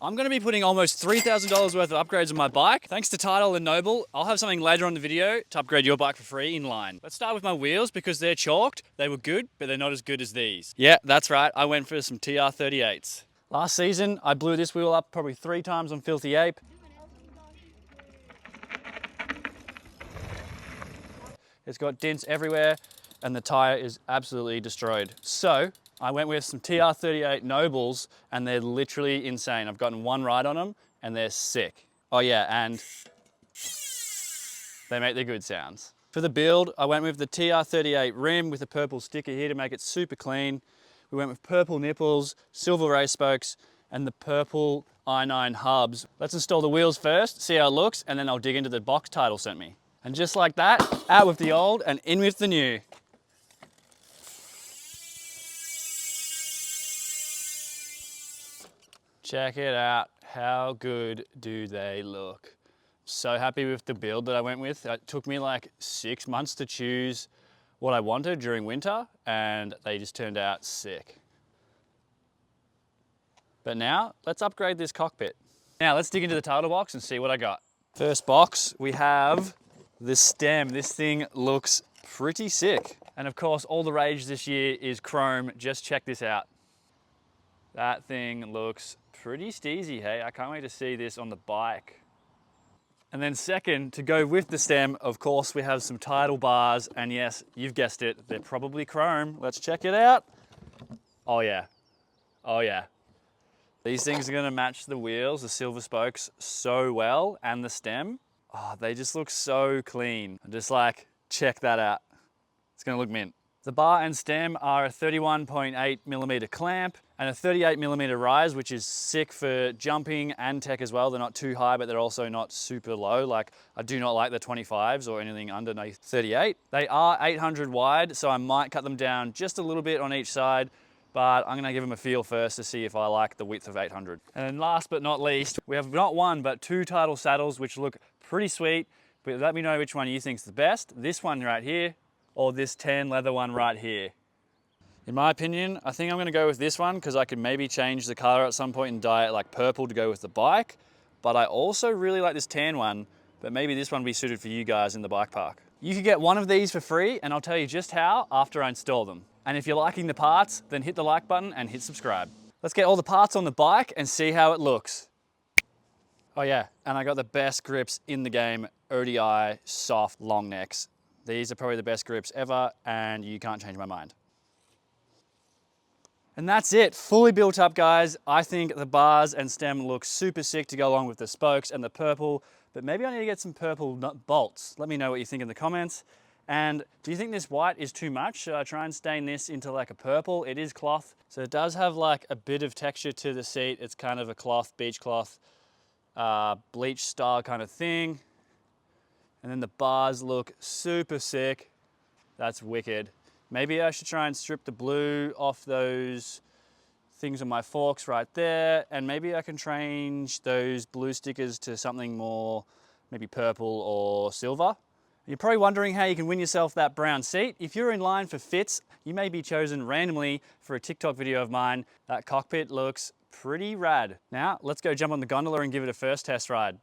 I'm going to be putting almost $3,000 worth of upgrades on my bike. Thanks to Tidal and nobl, I'll have something later on in the video to upgrade your bike for free in line. Let's start with my wheels because they're chalked. They were good, but they're not as good as these. Yeah, that's right. I went for some TR38s. Last season, I blew this wheel up probably 3 times on Filthy Ape. It's got dents everywhere and the tire is absolutely destroyed. So I went with some TR38 nobls and they're literally insane. I've gotten one ride on them and they're sick. Oh yeah, and they make the good sounds. For the build, I went with the TR38 rim with a purple sticker here to make it super clean. We went with purple nipples, silver race spokes, and the purple i9 hubs. Let's install the wheels first, see how it looks, and then I'll dig into the box Tidal sent me. And just like that, out with the old and in with the new. Check it out. How good do they look? So happy with the build that I went with. It took me like 6 months to choose what I wanted during winter and they just turned out sick. But now let's upgrade this cockpit. Now let's dig into the Tidal box and see what I got. First box, we have the stem. This thing looks pretty sick. And of course, all the rage this year is chrome. Just check this out. That thing looks pretty steezy, hey? I can't wait to see this on the bike. And then second, to go with the stem, of course, we have some Tidal bars. And yes, you've guessed it, they're probably chrome. Let's check it out. Oh yeah, oh yeah. These things are gonna match the wheels, the silver spokes, so well, and the stem. Oh, they just look so clean. Just like, check that out. It's gonna look mint. The bar and stem are a 31.8mm clamp and a 38mm rise, which is sick for jumping and tech as well. They're not too high, but they're also not super low. Like, I do not like the 25s or anything underneath 38. They are 800 wide, so I might cut them down just a little bit on each side, but I'm gonna give them a feel first to see if I like the width of 800. And then last but not least, we have not one, but 2 Tidal saddles, which look pretty sweet, but let me know which one you think's the best. This one right here, or this tan leather one right here. In my opinion, I think I'm gonna go with this one because I could maybe change the color at some point and dye it like purple to go with the bike. But I also really like this tan one, but maybe this one would be suited for you guys in the bike park. You could get one of these for free and I'll tell you just how after I install them. And if you're liking the parts, then hit the like button and hit subscribe. Let's get all the parts on the bike and see how it looks. Oh yeah, and I got the best grips in the game, ODI soft long necks. These are probably the best grips ever and you can't change my mind. And that's it, fully built up guys. I think the bars and stem look super sick to go along with the spokes and the purple, but maybe I need to get some purple bolts. Let me know what you think in the comments. And do you think this white is too much? Should I try and stain this into like a purple? It is cloth, so it does have like a bit of texture to the seat. It's kind of a cloth, beach cloth, bleach style kind of thing. And then the bars look super sick. That's wicked. Maybe I should try and strip the blue off those things on my forks right there. And maybe I can change those blue stickers to something more, maybe purple or silver. You're probably wondering how you can win yourself that brown seat. If you're in line for fits, you may be chosen randomly for a TikTok video of mine. That cockpit looks pretty rad. Now, let's go jump on the gondola and give it a first test ride.